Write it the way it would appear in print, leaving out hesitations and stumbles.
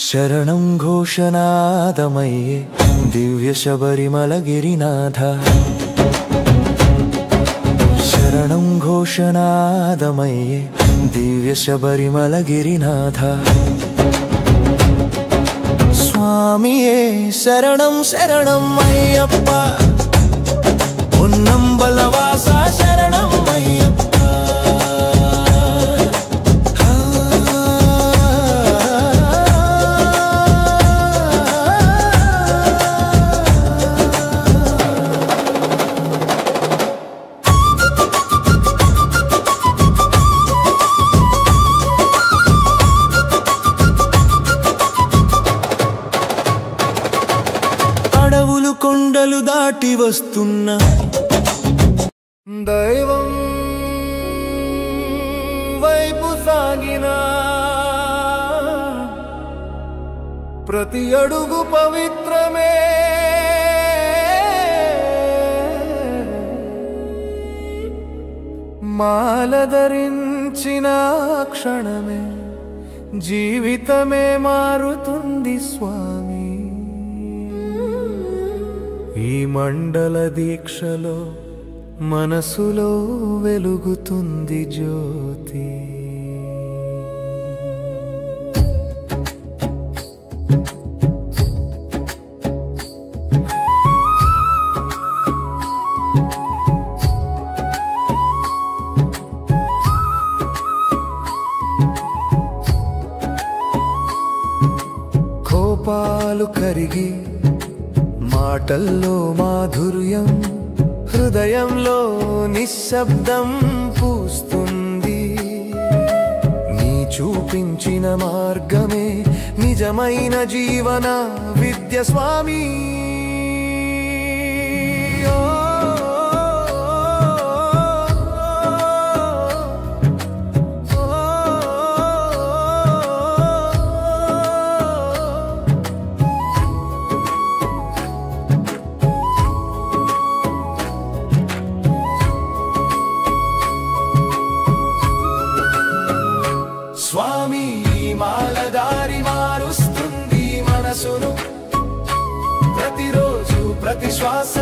శరణం ఘోషనాదమయ్యే దివ్య శబరిమల గిరినాథ శరణం ఘోషనాదమయ్యే దివ్య శబరిమల గిరినాథ స్వామియే శరణం శరణం అయ్యప్ప పొన్నంబలవాస శరణం అయ్యప్ప అడవులు కొండలు దాటి వస్తున్న దైవం వైపు సాగిన ప్రతి అడుగు పవిత్రమే మాల ధరించిన క్షణమే జీవితమే మారుతుంది స్వామి ఈ మండల దీక్షలో మనసులో వెలుగుతుంది జ్యోతి కోపాలు కరిగి మాటల్లో మాధుర్యం హృదయంలో నిశ్శబ్దం పూస్తుంది నీ చూపించిన మార్గమే నిజమైన జీవన విద్య స్వామి స్వామి ఈ మాలదారి మారుస్తుంది మనసును ప్రతిరోజు ప్రతి శ్వాస